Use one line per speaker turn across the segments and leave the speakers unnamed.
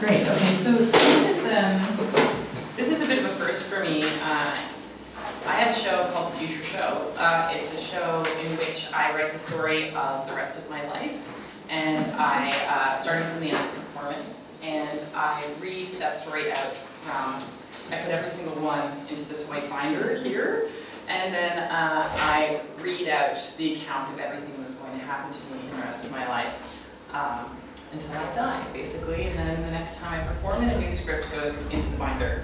Great. Okay, so this is a bit of a first for me. I have a show called The Future Show. It's a show in which I write the story of the rest of my life, and I started from the end of the performance, and I read that story out from. I put every single one into this white binder here, and then I read out the account of everything that's going to happen to me in the rest of my life. Until I die, basically, and then the next time I perform it, a new script goes into the binder.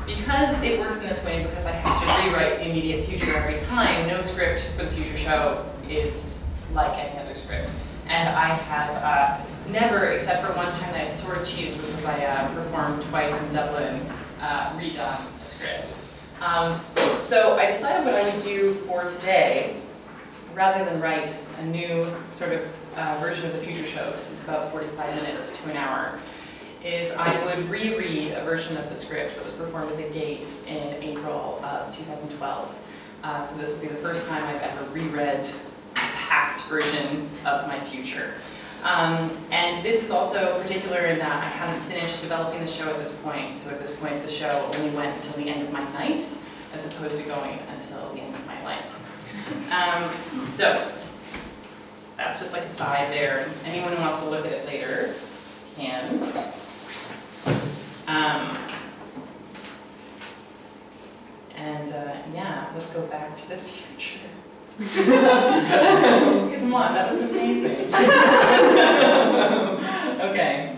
Because it works in this way, because I have to rewrite the immediate future every time, no script for the future show is like any other script. And I have never, except for one time that I sort of cheated because I performed twice in Dublin, redone a script. So I decided what I would do for today, rather than write a new sort of version of the future show, because it's about 45 minutes to an hour, is I would reread a version of the script that was performed at the Gate in April of 2012. So this will be the first time I've ever reread a past version of my future. And this is also particular in that I haven't finished developing the show at this point. So at this point the show only went until the end of my night, as opposed to going until the end of my life. So that's just like a side there. Anyone who wants to look at it later can. Yeah, let's go back to the future. Come on, that was amazing. Okay.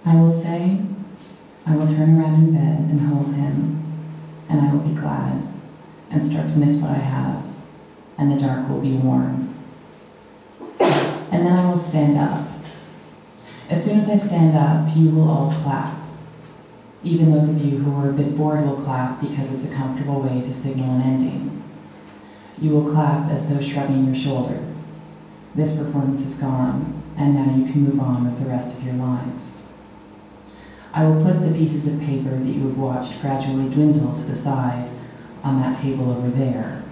I will say, I will turn around in bed and hold him, and I will be glad and start to miss what I have, and the dark will be warm. And then I will stand up. As soon as I stand up, you will all clap. Even those of you who are a bit bored will clap because it's a comfortable way to signal an ending. You will clap as though shrugging your shoulders. This performance is gone, and now you can move on with the rest of your lives. I will put the pieces of paper that you have watched gradually dwindle to the side on that table over there.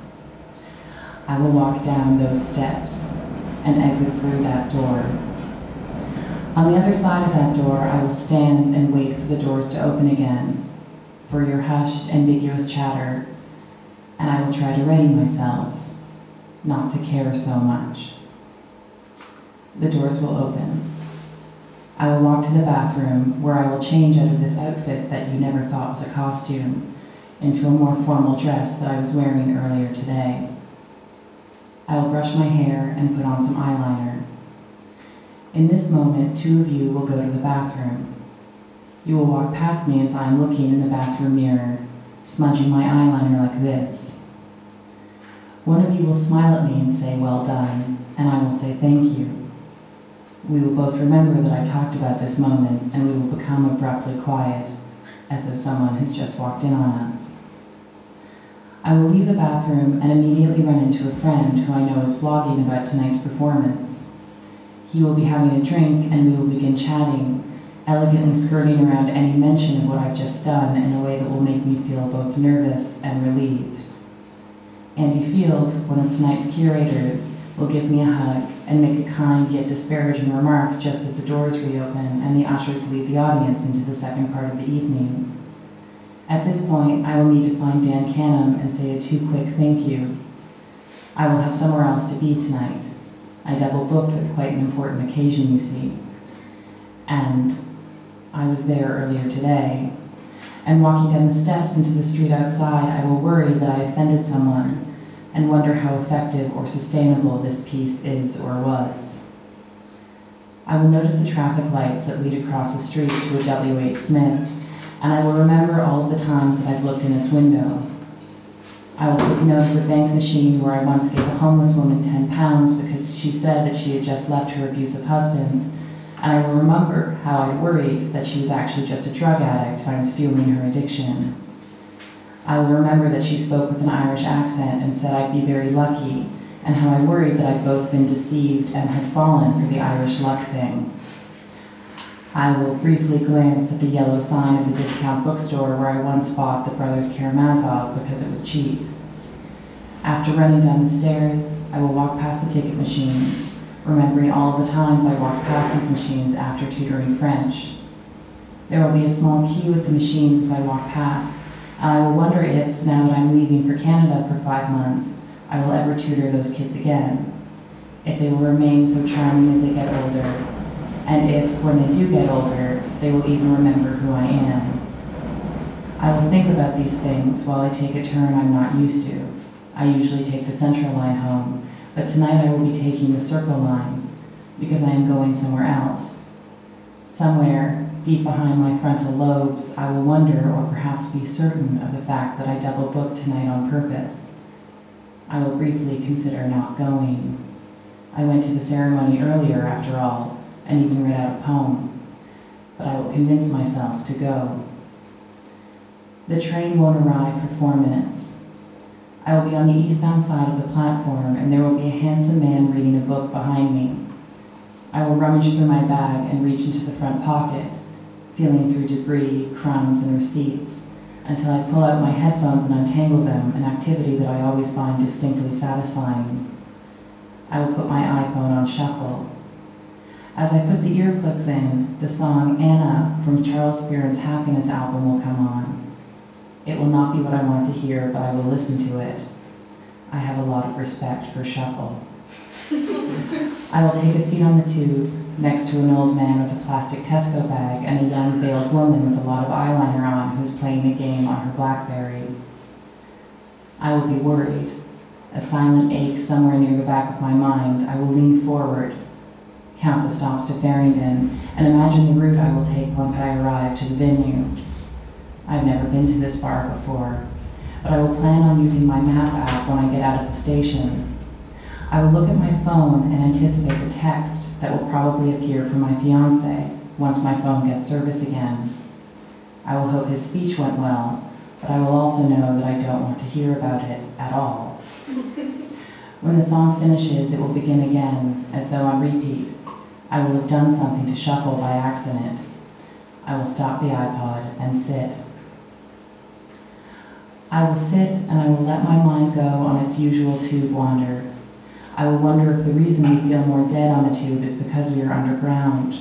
I will walk down those steps and exit through that door. On the other side of that door, I will stand and wait for the doors to open again, for your hushed, ambiguous chatter, and I will try to ready myself not to care so much. The doors will open. I will walk to the bathroom, where I will change out of this outfit that you never thought was a costume into a more formal dress that I was wearing earlier today. I will brush my hair and put on some eyeliner. In this moment, two of you will go to the bathroom. You will walk past me as I am looking in the bathroom mirror, smudging my eyeliner like this. One of you will smile at me and say, "Well done," and I will say, "Thank you." We will both remember that I talked about this moment, and we will become abruptly quiet, as if someone has just walked in on us. I will leave the bathroom and immediately run into a friend who I know is vlogging about tonight's performance. He will be having a drink, and we will begin chatting, elegantly skirting around any mention of what I've just done in a way that will make me feel both nervous and relieved. Andy Field, one of tonight's curators, will give me a hug and make a kind yet disparaging remark just as the doors reopen and the ushers lead the audience into the second part of the evening. At this point, I will need to find Dan Canham and say a quick thank you. I will have somewhere else to be tonight. I double booked with quite an important occasion, you see. And I was there earlier today, and walking down the steps into the street outside, I will worry that I offended someone and wonder how effective or sustainable this piece is or was. I will notice the traffic lights that lead across the street to a W.H. Smith, and I will remember all of the times that I've looked in its window. I will take note of the bank machine where I once gave a homeless woman 10 pounds because she said that she had just left her abusive husband, and I will remember how I worried that she was actually just a drug addict and I was fueling her addiction. I will remember that she spoke with an Irish accent and said I'd be very lucky, and how I worried that I'd both been deceived and had fallen for the Irish luck thing. I will briefly glance at the yellow sign of the discount bookstore where I once bought the Brothers Karamazov because it was cheap. After running down the stairs, I will walk past the ticket machines, remembering all of the times I walked past these machines after tutoring French. There will be a small queue at the machines as I walk past, and I will wonder if, now that I'm leaving for Canada for 5 months, I will ever tutor those kids again. If they will remain so charming as they get older, and if, when they do get older, they will even remember who I am. I will think about these things while I take a turn I'm not used to. I usually take the Central line home, but tonight I will be taking the Circle line, because I am going somewhere else. Somewhere, deep behind my frontal lobes, I will wonder, or perhaps be certain, of the fact that I double-booked tonight on purpose. I will briefly consider not going. I went to the ceremony earlier, after all, and even read out a poem, but I will convince myself to go. The train won't arrive for 4 minutes. I will be on the eastbound side of the platform, and there will be a handsome man reading a book behind me. I will rummage through my bag and reach into the front pocket, feeling through debris, crumbs, and receipts, until I pull out my headphones and untangle them, an activity that I always find distinctly satisfying. I will put my iPhone on shuffle. As I put the ear plugs in, the song Anna from Charles Spearman's Happiness album will come on. It will not be what I want to hear, but I will listen to it. I have a lot of respect for shuffle. I will take a seat on the tube, next to an old man with a plastic Tesco bag and a young veiled woman with a lot of eyeliner on who's playing a game on her BlackBerry. I will be worried. A silent ache somewhere near the back of my mind. I will lean forward, count the stops to Farringdon, and imagine the route I will take once I arrive to the venue. I've never been to this bar before, but I will plan on using my map app when I get out of the station. I will look at my phone and anticipate the text that will probably appear from my fiancé once my phone gets service again. I will hope his speech went well, but I will also know that I don't want to hear about it at all. When the song finishes, it will begin again, as though on repeat. I will have done something to shuffle by accident. I will stop the iPod and sit. I will sit and I will let my mind go on its usual tube wander. I will wonder if the reason we feel more dead on the tube is because we are underground.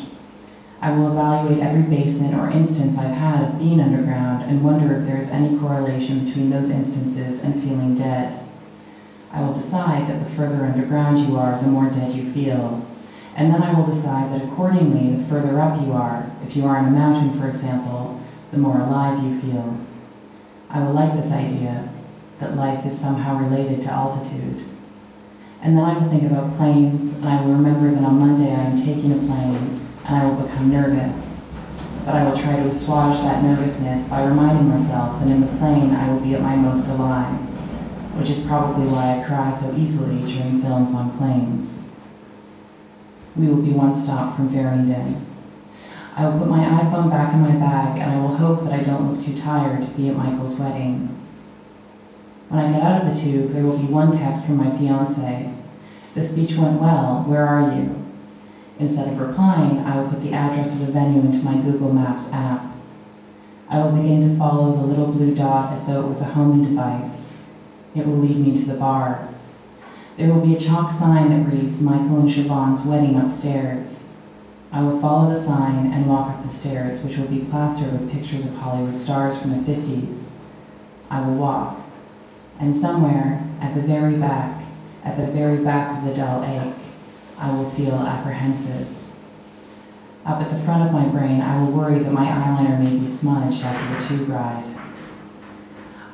I will evaluate every basement or instance I've had of being underground and wonder if there is any correlation between those instances and feeling dead. I will decide that the further underground you are, the more dead you feel. And then I will decide that accordingly, the further up you are, if you are on a mountain, for example, the more alive you feel. I will like this idea, that life is somehow related to altitude. And then I will think about planes, and I will remember that on Monday I am taking a plane, and I will become nervous. But I will try to assuage that nervousness by reminding myself that in the plane I will be at my most alive, which is probably why I cry so easily during films on planes. We will be one stop from Farringdon. I will put my iPhone back in my bag, and I will hope that I don't look too tired to be at Michael's wedding. When I get out of the tube, there will be one text from my fiancé. The speech went well, where are you? Instead of replying, I will put the address of the venue into my Google Maps app. I will begin to follow the little blue dot as though it was a homing device. It will lead me to the bar. There will be a chalk sign that reads Michael and Siobhan's wedding upstairs. I will follow the sign and walk up the stairs, which will be plastered with pictures of Hollywood stars from the 50s. I will walk, and somewhere at the very back of the dull ache, I will feel apprehensive. Up at the front of my brain, I will worry that my eyeliner may be smudged after the tube ride.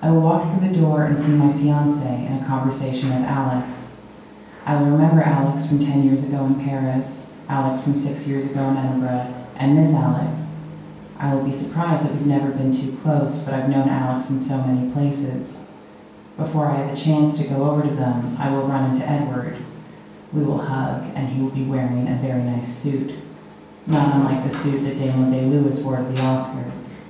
I will walk through the door and see my fiancé in a conversation with Alex. I will remember Alex from 10 years ago in Paris, Alex from 6 years ago in Edinburgh, and this Alex. I will be surprised that we've never been too close, but I've known Alex in so many places. Before I have a chance to go over to them, I will run into Edward. We will hug, and he will be wearing a very nice suit, not unlike the suit that Daniel Day-Lewis wore at the Oscars.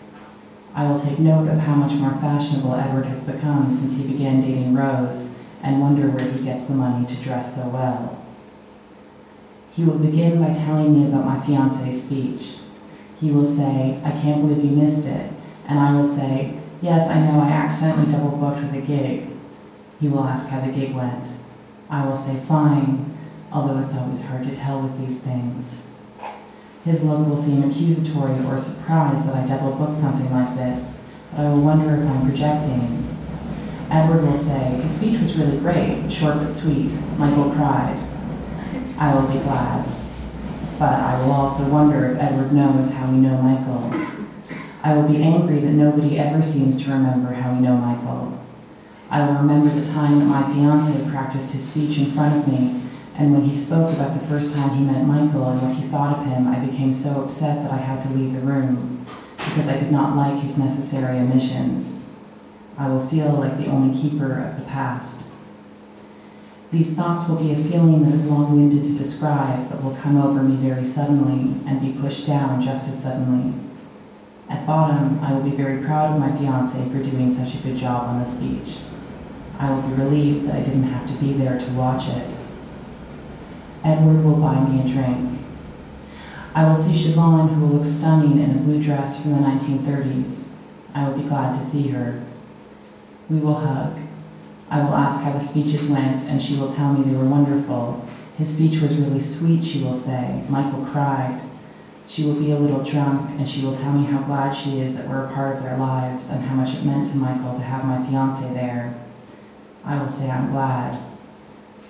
I will take note of how much more fashionable Edward has become since he began dating Rose, and wonder where he gets the money to dress so well. He will begin by telling me about my fiancé's speech. He will say, I can't believe you missed it, and I will say, yes, I know I accidentally double booked with a gig. He will ask how the gig went. I will say fine, although it's always hard to tell with these things. His look will seem accusatory or surprised that I double-book something like this, but I will wonder if I'm projecting. Edward will say, his speech was really great, short but sweet. Michael cried. I will be glad. But I will also wonder if Edward knows how we know Michael. I will be angry that nobody ever seems to remember how we know Michael. I will remember the time that my fiancé practiced his speech in front of me, and when he spoke about the first time he met Michael and what he thought of him, I became so upset that I had to leave the room, because I did not like his necessary omissions. I will feel like the only keeper of the past. These thoughts will be a feeling that is long-winded to describe, but will come over me very suddenly and be pushed down just as suddenly. At bottom, I will be very proud of my fiancé for doing such a good job on the speech. I will be relieved that I didn't have to be there to watch it. Edward will buy me a drink. I will see Siobhan, who will look stunning in a blue dress from the 1930s. I will be glad to see her. We will hug. I will ask how the speeches went, and she will tell me they were wonderful. His speech was really sweet, she will say. Michael cried. She will be a little drunk, and she will tell me how glad she is that we're a part of their lives and how much it meant to Michael to have my fiancé there. I will say I'm glad.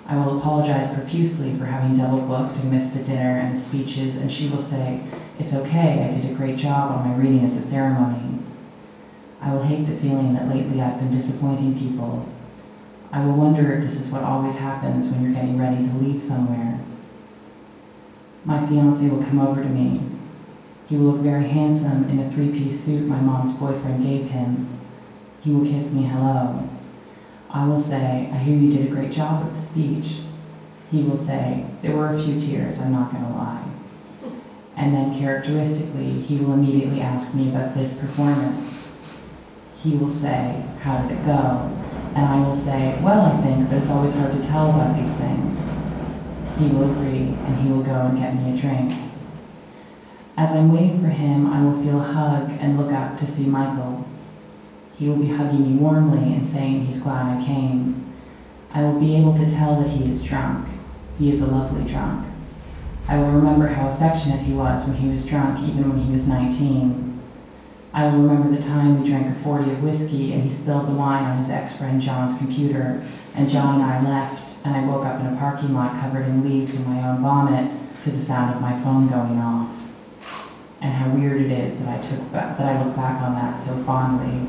I will apologize profusely for having double-booked and missed the dinner and the speeches, and she will say, it's okay, I did a great job on my reading at the ceremony. I will hate the feeling that lately I've been disappointing people. I will wonder if this is what always happens when you're getting ready to leave somewhere. My fiancé will come over to me. He will look very handsome in a three-piece suit my mom's boyfriend gave him. He will kiss me hello. I will say, I hear you did a great job with the speech. He will say, there were a few tears, I'm not going to lie. And then characteristically, he will immediately ask me about this performance. He will say, how did it go? And I will say, well, I think, but it's always hard to tell about these things. He will agree, and he will go and get me a drink. As I'm waiting for him, I will feel a hug and look up to see Michael. He will be hugging me warmly and saying he's glad I came. I will be able to tell that he is drunk. He is a lovely drunk. I will remember how affectionate he was when he was drunk, even when he was 19. I will remember the time we drank a 40 of whiskey and he spilled the wine on his ex-friend John's computer, and John and I left, and I woke up in a parking lot covered in leaves and my own vomit to the sound of my phone going off. And how weird it is that I look back on that so fondly.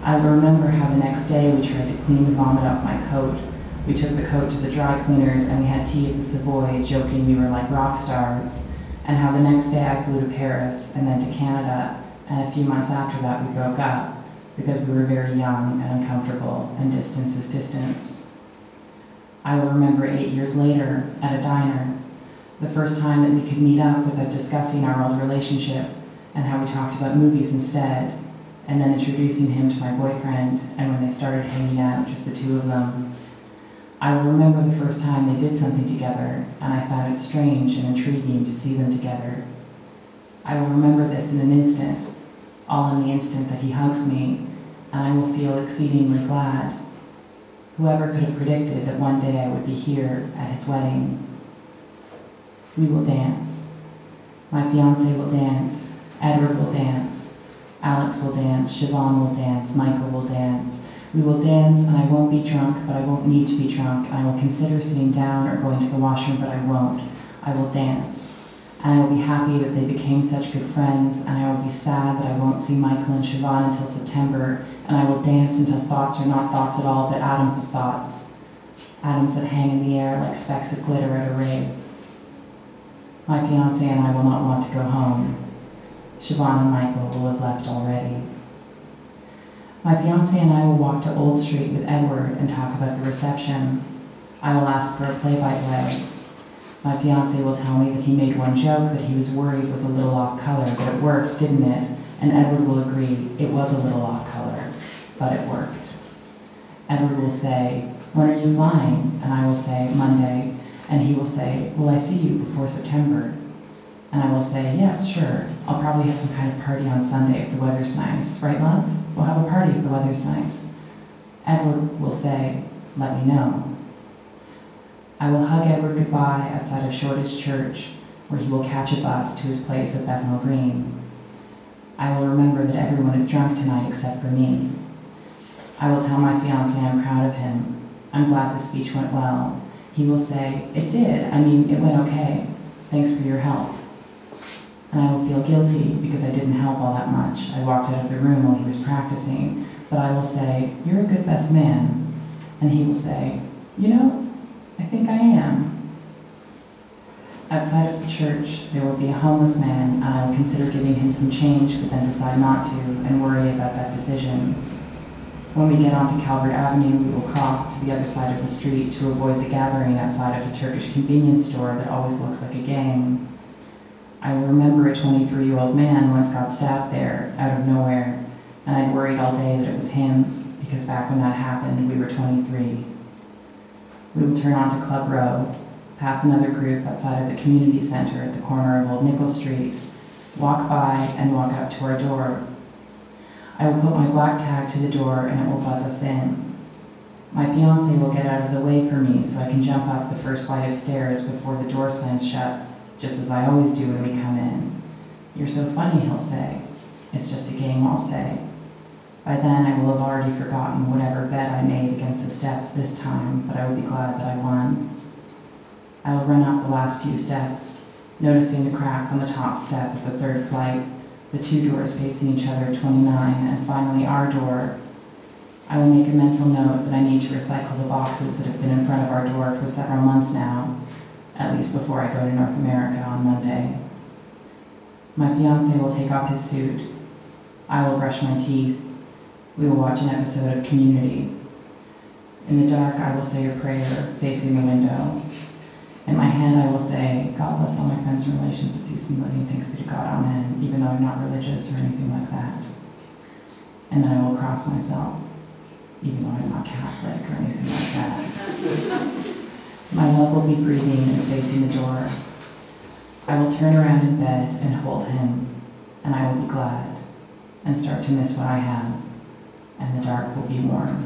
I will remember how the next day we tried to clean the vomit off my coat. We took the coat to the dry cleaners and we had tea at the Savoy, joking we were like rock stars. And how the next day I flew to Paris and then to Canada, and a few months after that we broke up because we were very young and uncomfortable, and distance is distance. I will remember 8 years later, at a diner, the first time that we could meet up without discussing our old relationship, and how we talked about movies instead, and then introducing him to my boyfriend, and when they started hanging out, just the two of them. I will remember the first time they did something together, and I found it strange and intriguing to see them together. I will remember this in an instant, all in the instant that he hugs me, and I will feel exceedingly glad. Whoever could have predicted that one day I would be here at his wedding. We will dance. My fiancé will dance, Edward will dance, Alex will dance, Siobhan will dance, Michael will dance. We will dance, and I won't be drunk, but I won't need to be drunk, and I will consider sitting down or going to the washroom, but I won't. I will dance. And I will be happy that they became such good friends, and I will be sad that I won't see Michael and Siobhan until September, and I will dance until thoughts are not thoughts at all, but atoms of thoughts. Atoms that hang in the air like specks of glitter at a rave. My fiancé and I will not want to go home. Siobhan and Michael will have left already. My fiancé and I will walk to Old Street with Edward and talk about the reception. I will ask for a play-by-play. My fiancé will tell me that he made one joke that he was worried was a little off color, but it worked, didn't it? And Edward will agree, it was a little off color, but it worked. Edward will say, when are you flying? And I will say, Monday. And he will say, will I see you before September? And I will say, yes, sure. I'll probably have some kind of party on Sunday if the weather's nice. Right, love? We'll have a party if the weather's nice. Edward will say, "Let me know." I will hug Edward goodbye outside of Shoreditch Church, where he will catch a bus to his place at Bethnal Green. I will remember that everyone is drunk tonight except for me. I will tell my fiancé I'm proud of him. I'm glad the speech went well. He will say, "It did. I mean, it went okay. Thanks for your help." And I will feel guilty because I didn't help all that much. I walked out of the room while he was practicing, but I will say, "You're a good best man." And he will say, "You know, I think I am." Outside of the church, there will be a homeless man, and I will consider giving him some change, but then decide not to and worry about that decision. When we get onto Calvert Avenue, we will cross to the other side of the street to avoid the gathering outside of the Turkish convenience store that always looks like a gang. I will remember a 23-year-old man once got stabbed there, out of nowhere, and I'd worried all day that it was him, because back when that happened, we were 23. We will turn onto Club Row, pass another group outside of the community center at the corner of Old Nickel Street, walk by and walk up to our door. I will put my black tag to the door and it will buzz us in. My fiancé will get out of the way for me so I can jump up the first flight of stairs before the door slams shut, just as I always do when we come in. "You're so funny," he'll say. "It's just a game," I'll say. By then I will have already forgotten whatever bet I made against the steps this time, but I will be glad that I won. I will run up the last few steps, noticing the crack on the top step of the third flight, the two doors facing each other, 29, and finally our door. I will make a mental note that I need to recycle the boxes that have been in front of our door for several months now, at least before I go to North America on Monday. My fiancé will take off his suit. I will brush my teeth. We will watch an episode of Community. In the dark, I will say a prayer facing the window. In my hand, I will say, "God bless all my friends and relations to see some living, thanks be to God, amen," even though I'm not religious or anything like that. And then I will cross myself, even though I'm not Catholic or anything like that. My love will be breathing and facing the door. I will turn around in bed and hold him, and I will be glad and start to miss what I have, and the dark will be warm.